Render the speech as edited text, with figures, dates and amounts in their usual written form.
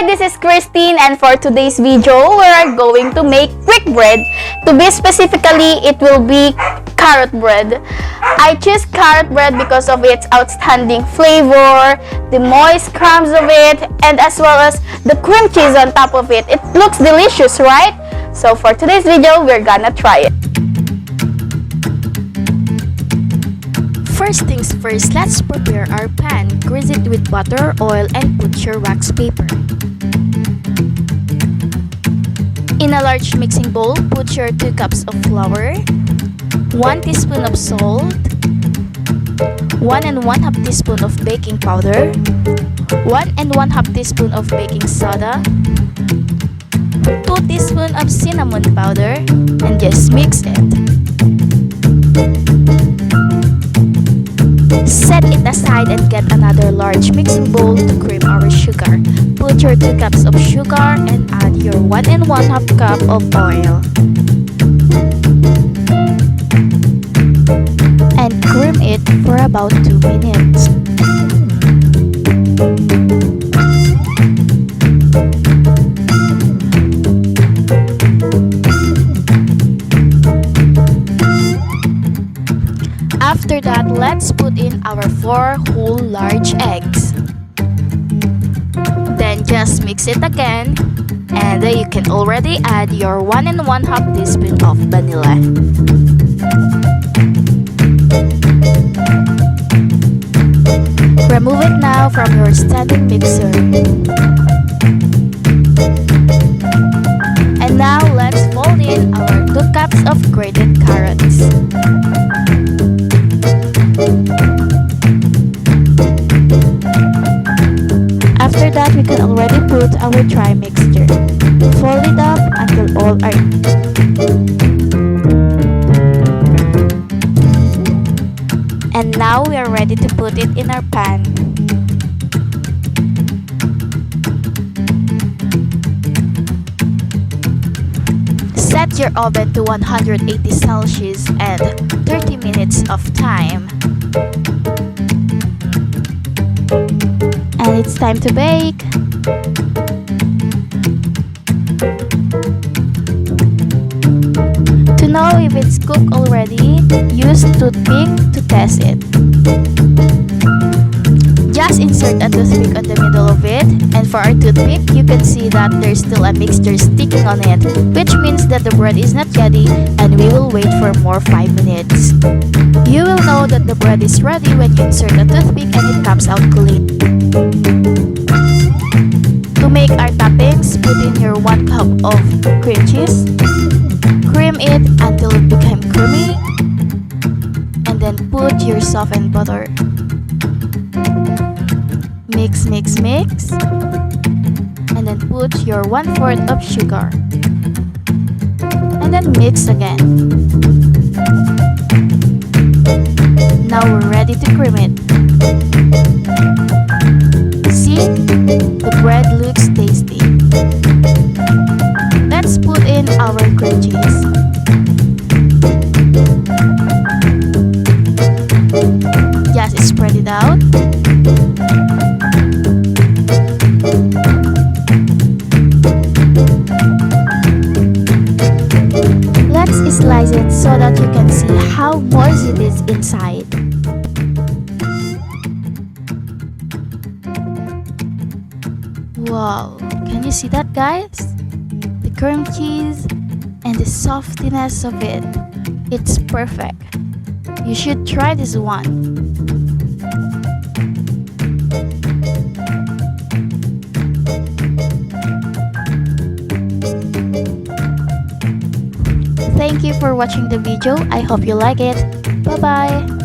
Hi, this is Christine, and for today's video, we are going to make quick bread. To be specifically, it will be carrot bread. I choose carrot bread because of its outstanding flavor, the moist crumbs of it, and as well as the cream cheese on top of it. It looks delicious, right? So for today's video, we're gonna try it. First things first, let's prepare our pan. Grease it with butter, oil, and put your wax paper. In a large mixing bowl, put your 2 cups of flour, 1 teaspoon of salt, 1 and 1/2 teaspoon of baking powder, 1 and 1/2 teaspoon of baking soda, 2 teaspoons of cinnamon powder, and just mix it. Set it aside and get another large mixing bowl to cream our sugar. Put your 2 cups of sugar and add your 1 and 1/2 cup of oil. And cream it for about 2 minutes. After that, let's put in our 4 whole large eggs. Then just mix it again, and then you can already add your 1 and 1/2 teaspoon of vanilla. Remove it now from your standing mixer. And now let's fold in our 2 cups of grated carrots. After that, we can already put our dry mixture. Fold it up until all are And now we are ready to put it in our pan. Set your oven to 180 Celsius and 30 minutes of time. And it's time to bake. To know if it's cooked already, use toothpick to test it. Just insert a toothpick on the middle of it, and for our toothpick, you can see that there's still a mixture sticking on it, which means that the bread is not ready, and we will wait for more 5 minutes. You will know that the bread is ready when you insert a toothpick and it comes out clean. To make our toppings, put in your 1 cup of cream cheese. Cream it until it becomes creamy, and then put your softened butter. Mix, mix, mix, and then put your 1/4 of sugar, and then mix again. Now we're ready to cream it. See, the bread looks tasty. Let's put in our cream cheese. Just spread it out. Let's slice it so that you can see how moist it is inside. Wow, can you see that, guys? The cream cheese and the softiness of it. It's perfect. You should try this one. Thank you for watching the video. I hope you like it. Bye-bye.